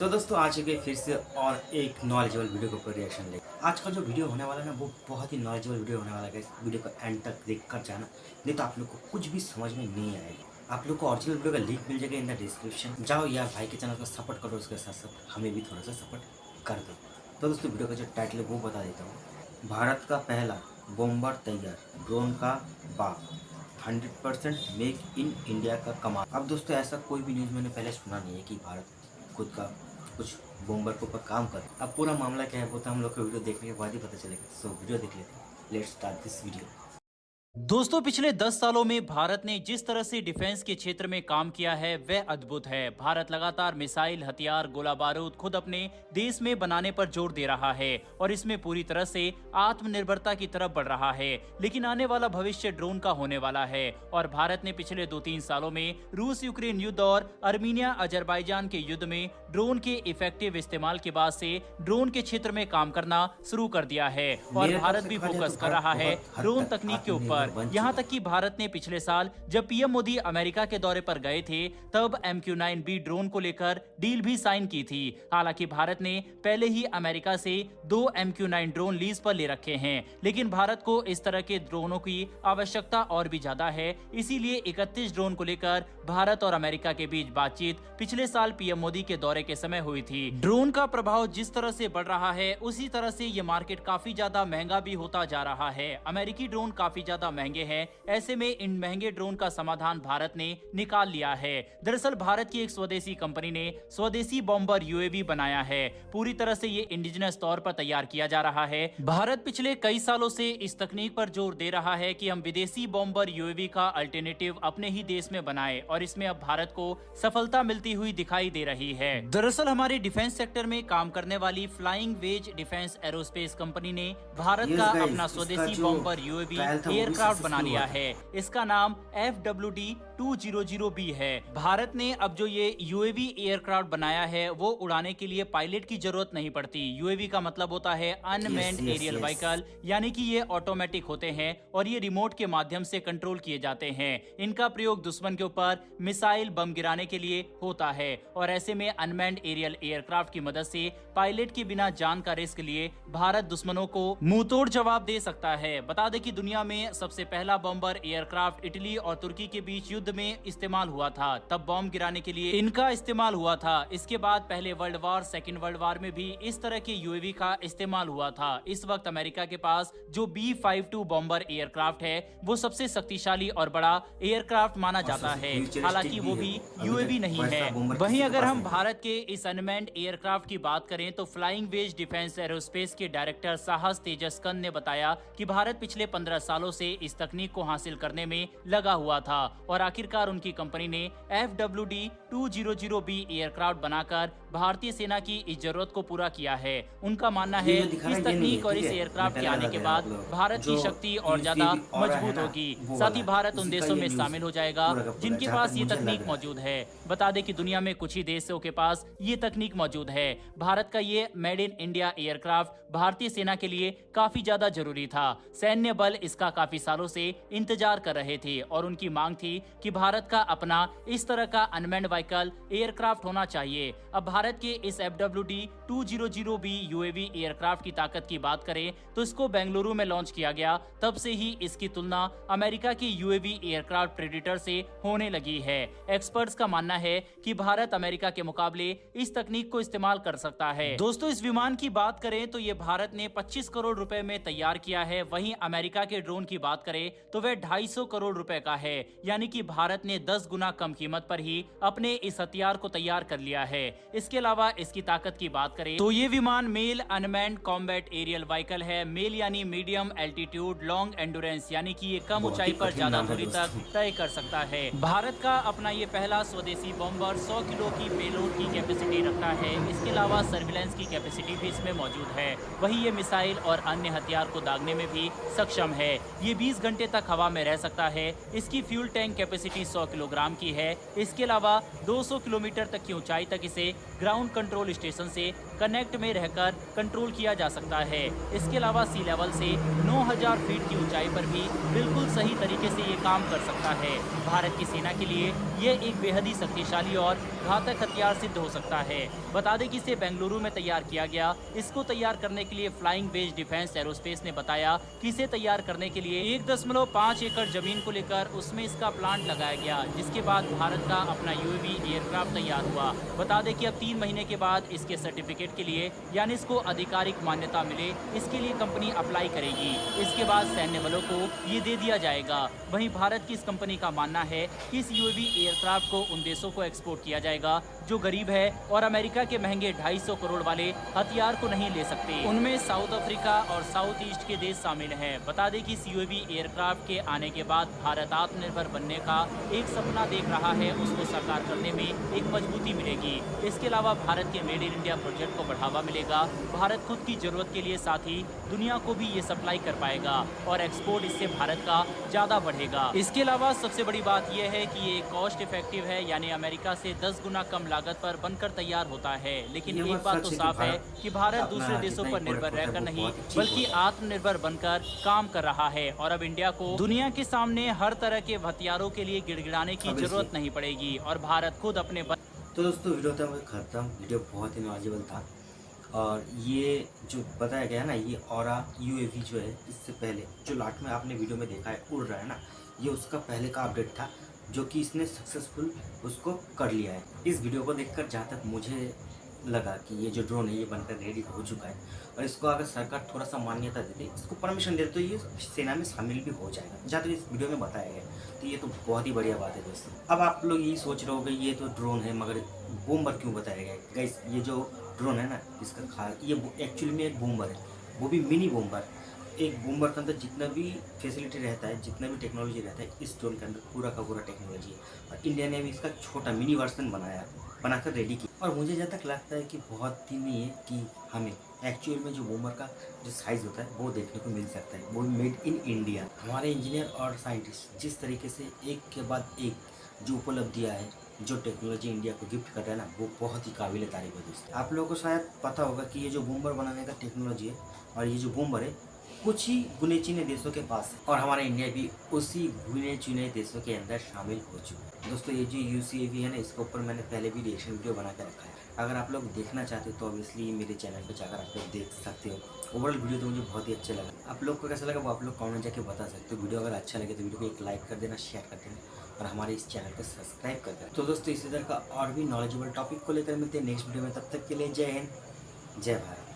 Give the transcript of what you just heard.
तो दोस्तों आ चुके फिर से और एक नॉलेजेबल वीडियो के ऊपर रिएक्शन ले। आज का जो वीडियो होने वाला है ना, वो बहुत ही नॉलेजेबल वीडियो होने वाला है। इस वीडियो को एंड तक देख कर जाना, नहीं तो आप लोग को कुछ भी समझ में नहीं आएगा। आप लोग को ओरिजिनल वीडियो का लिंक मिल जाएगा इन द डिस्क्रिप्शन। जाओ यार, भाई के चैनल को सपोर्ट करो, उसके साथ साथ हमें भी थोड़ा सा सपोर्ट कर दो। तो दोस्तों वीडियो का जो टाइटल है वो बता देता हूँ। भारत का पहला बॉम्बर तैयार, ड्रोन का बाप, 100% मेक इन इंडिया का कमाल। अब दोस्तों ऐसा कोई भी न्यूज़ मैंने पहले सुना नहीं है कि भारत खुद का कुछ बॉम्बर के ऊपर काम कर। अब पूरा मामला क्या है वो तो हम लोग को वीडियो देखने के बाद ही पता चलेगा। सो वीडियो देख लेते हैं। Let's start this video. दोस्तों, पिछले 10 सालों में भारत ने जिस तरह से डिफेंस के क्षेत्र में काम किया है वह अद्भुत है। भारत लगातार मिसाइल, हथियार, गोला बारूद खुद अपने देश में बनाने पर जोर दे रहा है और इसमें पूरी तरह से आत्मनिर्भरता की तरफ बढ़ रहा है। लेकिन आने वाला भविष्य ड्रोन का होने वाला है और भारत ने पिछले 2-3 सालों में रूस यूक्रेन युद्ध और अर्मीनिया अजरबैजान के युद्ध में ड्रोन के इफेक्टिव इस्तेमाल के बाद से ड्रोन के क्षेत्र में काम करना शुरू कर दिया है और भारत भी फोकस कर रहा है ड्रोन तकनीक के ऊपर। यहाँ तक कि भारत ने पिछले साल जब पीएम मोदी अमेरिका के दौरे पर गए थे तब MQ-9B ड्रोन को लेकर डील भी साइन की थी। हालांकि भारत ने पहले ही अमेरिका से 2 MQ-9 ड्रोन लीज पर ले रखे हैं, लेकिन भारत को इस तरह के ड्रोनों की आवश्यकता और भी ज्यादा है। इसीलिए 31 ड्रोन को लेकर भारत और अमेरिका के बीच बातचीत पिछले साल पीएम मोदी के दौरे के समय हुई थी। ड्रोन का प्रभाव जिस तरह से बढ़ रहा है उसी तरह से ये मार्केट काफी ज्यादा महंगा भी होता जा रहा है। अमेरिकी ड्रोन काफी ज्यादा महंगे हैं, ऐसे में इन महंगे ड्रोन का समाधान भारत ने निकाल लिया है। दरअसल भारत की एक स्वदेशी कंपनी ने स्वदेशी बॉम्बर UAV बनाया है। पूरी तरह से ये इंडिजिनस तौर पर तैयार किया जा रहा है। भारत पिछले कई सालों से इस तकनीक पर जोर दे रहा है कि हम विदेशी बॉम्बर UAV का अल्टरनेटिव अपने ही देश में बनाए और इसमें अब भारत को सफलता मिलती हुई दिखाई दे रही है। दरअसल हमारे डिफेंस सेक्टर में काम करने वाली flying wedge defence aerospace company ने भारत का अपना स्वदेशी बॉम्बर UAV एयरक्राफ्ट बना लिया है। इसका नाम FWD-200B है। भारत ने अब जो ये UAV एयरक्राफ्ट बनाया है वो उड़ाने के लिए पायलट की जरूरत नहीं पड़ती। UAV का मतलब होता है अनमैन्ड एरियल व्हीकल, यानी कि ये ऑटोमेटिक होते हैं और ये रिमोट के माध्यम से कंट्रोल किए जाते हैं। इनका प्रयोग दुश्मन के ऊपर मिसाइल, बम गिराने के लिए होता है और ऐसे में अनमैन्ड एरियल एयरक्राफ्ट की मदद से पायलट के बिना जान का रिस्क लिए भारत दुश्मनों को मुंहतोड़ जवाब दे सकता है। बता दें कि दुनिया में सबसे पहला बॉम्बर एयरक्राफ्ट इटली और तुर्की के बीच युद्ध में इस्तेमाल हुआ था। तब बॉम्ब गिराने के लिए इनका इस्तेमाल हुआ था। इसके बाद पहले world war, second world war में भी इस तरह के UAV का इस्तेमाल हुआ था। इस वक्त अमेरिका के पास जो B-52 बॉम्बर एयरक्राफ्ट है वो सबसे शक्तिशाली और बड़ा एयरक्राफ्ट माना जाता है, हालांकि वो भी UAV नहीं है। वहीं अगर हम भारत के इस अनमैन्ड एयरक्राफ्ट की बात करें तो फ्लाइंग वेज डिफेंस एरोस्पेस के डायरेक्टर साहस तेजस्कंद ने बताया कि भारत पिछले 15 सालों से इस तकनीक को हासिल करने में लगा हुआ था और आखिरकार उनकी कंपनी ने FWD-200B एयरक्राफ्ट बनाकर भारतीय सेना की इस जरूरत को पूरा किया है। उनका मानना है कि इस तकनीक और इस एयरक्राफ्ट के आने के बाद भारत की शक्ति और ज्यादा मजबूत होगी। साथ ही भारत उन देशों में शामिल हो जाएगा जिनके पास ये तकनीक मौजूद है। बता दें कि दुनिया में कुछ ही देशों के पास ये तकनीक मौजूद है। भारत का ये मेड इन इंडिया एयरक्राफ्ट भारतीय सेना के लिए काफी ज्यादा जरूरी था। सैन्य बल इसका काफी सालों से इंतजार कर रहे थे और उनकी मांग थी कि भारत का अपना इस तरह का अनमैन्ड व्हीकल एयरक्राफ्ट होना चाहिए। अब भारत के इस FWD-200B UAV एयरक्राफ्ट की ताकत की बात करें तो इसको बेंगलुरु में लॉन्च किया गया, तब से ही इसकी तुलना अमेरिका की UAV एयरक्राफ्ट प्रेडेटर से होने लगी है। एक्सपर्ट्स का मानना है कि भारत अमेरिका के मुकाबले इस तकनीक को इस्तेमाल कर सकता है। दोस्तों, इस विमान की बात करें तो ये भारत ने 25 करोड़ रुपए में तैयार किया है। वहीं अमेरिका के ड्रोन की बात करें तो वह 250 करोड़ रुपए का है, यानी कि भारत ने 10 गुना कम कीमत पर ही अपने इस हथियार को तैयार कर लिया है। इसके अलावा इसकी ताकत की बात करें तो ये विमान MALE unmanned combat aerial vehicle है। मेल यानी मीडियम एल्टीट्यूड लॉन्ग एंडोरेंस, यानी कि ये कम ऊंचाई पर ज्यादा दूरी तक तय कर सकता है। भारत का अपना ये पहला स्वदेशी बॉम्बर 100 किलो की पेलोड की कैपेसिटी रखता है। इसके अलावा सर्विलेंस की कैपेसिटी भी इसमें मौजूद है। वही ये मिसाइल और अन्य हथियार को दागने में भी सक्षम है। ये 20 घंटे तक हवा में रह सकता है। इसकी फ्यूल टैंक कैपेसिटी 100 किलोग्राम की है। इसके अलावा 200 किलोमीटर तक की ऊंचाई तक इसे ग्राउंड कंट्रोल स्टेशन से कनेक्ट में रहकर कंट्रोल किया जा सकता है। इसके अलावा सी लेवल से 9000 फीट की ऊंचाई पर भी बिल्कुल सही तरीके से ये काम कर सकता है। भारत की सेना के लिए ये एक बेहद ही शक्तिशाली और घातक हथियार सिद्ध हो सकता है। बता दें कि इसे बेंगलुरु में तैयार किया गया। इसको तैयार करने के लिए फ्लाइंग बेस डिफेंस एरोस्पेस ने बताया कि इसे तैयार करने के लिए 1.5 एकड़ जमीन को लेकर उसमें इसका प्लांट लगाया गया, जिसके बाद भारत का अपना यूएवी एयरक्राफ्ट तैयार हुआ। बता दें कि अब 3 महीने के बाद इसके सर्टिफिकेट के लिए यानी इसको आधिकारिक मान्यता मिले, इसके लिए कंपनी अप्लाई करेगी। इसके बाद सैन्य बलों को ये दे दिया जाएगा। वहीं भारत की इस कंपनी का मानना है कि इस यूएवी एयरक्राफ्ट को उन देशों को एक्सपोर्ट किया जाएगा जो गरीब है और अमेरिका के महंगे 250 करोड़ वाले हथियार को नहीं ले सकते। उनमें साउथ अफ्रीका और साउथ ईस्ट के देश शामिल हैं। बता दें कि इस यूएवी एयरक्राफ्ट के आने के बाद भारत आत्मनिर्भर बनने का एक सपना देख रहा है, उसको साकार करने में एक मजबूती मिलेगी। इसके अलावा भारत के मेड इन इंडिया प्रोजेक्ट को बढ़ावा मिलेगा। भारत खुद की जरूरत के लिए साथ ही दुनिया को भी ये सप्लाई कर पाएगा और एक्सपोर्ट इससे भारत का ज्यादा बढ़ेगा। इसके अलावा सबसे बड़ी बात यह है कि ये कॉस्ट इफेक्टिव है, यानी अमेरिका से 10 गुना कम लागत पर बनकर तैयार होता है। लेकिन एक बात तो साफ है कि भारत दूसरे देशों पर निर्भर रहकर नहीं बल्कि आत्मनिर्भर बनकर काम कर रहा है और अब इंडिया को दुनिया के सामने हर तरह के हथियारों के लिए गिड़गिड़ाने की जरूरत नहीं पड़ेगी और भारत खुद अपने तो दोस्तों वीडियो था खत्म। वीडियो बहुत ही नॉलेजेबल था और ये जो बताया गया ना, ये ऑरा यूएवी जो है, इससे पहले जो लास्ट में आपने वीडियो में देखा है उड़ रहा है ना, ये उसका पहले का अपडेट था जो कि इसने सक्सेसफुल उसको कर लिया है। इस वीडियो को देखकर जहाँ तक मुझे लगा कि ये जो ड्रोन है ये बनकर रेडी हो चुका है और इसको अगर सरकार थोड़ा सा मान्यता देती, इसको परमिशन दे तो ये सेना में शामिल भी हो जाएगा, जहाँ तक इस वीडियो में बताया गया। तो ये तो बहुत ही बढ़िया बात है दोस्तों। अब आप लोग यही सोच रहे होगे ये तो ड्रोन है मगर बूमर क्यों बताया गया है। गाइस ये जो ड्रोन है ना, इसका ये एक्चुअली में एक बूमर है, वो भी मिनी बूमर। एक बूमर के अंदर जितना भी फैसिलिटी रहता है, जितना भी टेक्नोलॉजी रहता है, इस ड्रोन के अंदर पूरा का पूरा टेक्नोलॉजी है और इंडिया ने भी इसका छोटा मिनी वर्जन बनाकर रेडी किया। और मुझे जहाँ तक लगता है कि बहुत ही नहीं है कि हमें एक्चुअल में जो बूमर का जो साइज़ होता है वो देखने को मिल सकता है, वो मेड इन इंडिया। हमारे इंजीनियर और साइंटिस्ट जिस तरीके से एक के बाद एक जो उपलब्धियाँ है, जो टेक्नोलॉजी इंडिया को गिफ्ट कर रहा है ना, वो बहुत ही काबिल तारीफ है दोस्तों। आप लोगों को शायद पता होगा कि ये जो बूमर बनाने का टेक्नोलॉजी है और ये जो बूमर है कुछ ही गुने चुने देशों के पास है और हमारा इंडिया भी उसी गुने चुने देशों के अंदर शामिल हो चुका है। दोस्तों ये जो यूसीएवी है ना, इसके ऊपर मैंने पहले भी रिएक्शन वीडियो बना के रखा है। अगर आप लोग देखना चाहते हो तो ऑब्वियसली मेरे चैनल पर जाकर आप लोग देख सकते हो। ओवरऑल वीडियो तो मुझे बहुत ही अच्छा लगा। आप लोग को कैसा लगा वो आप लोग कमेंट जाके बता सकते हो। वीडियो अगर अच्छा लगे तो वीडियो को एक लाइक कर देना, शेयर कर देना और हमारे इस चैनल को सब्सक्राइब कर देना। तो दोस्तों इसी तरह का और भी नॉलेजेबल टॉपिक को लेकर मिलते हैं नेक्स्ट वीडियो में। तब तक के लिए जय हिंद, जय भारत।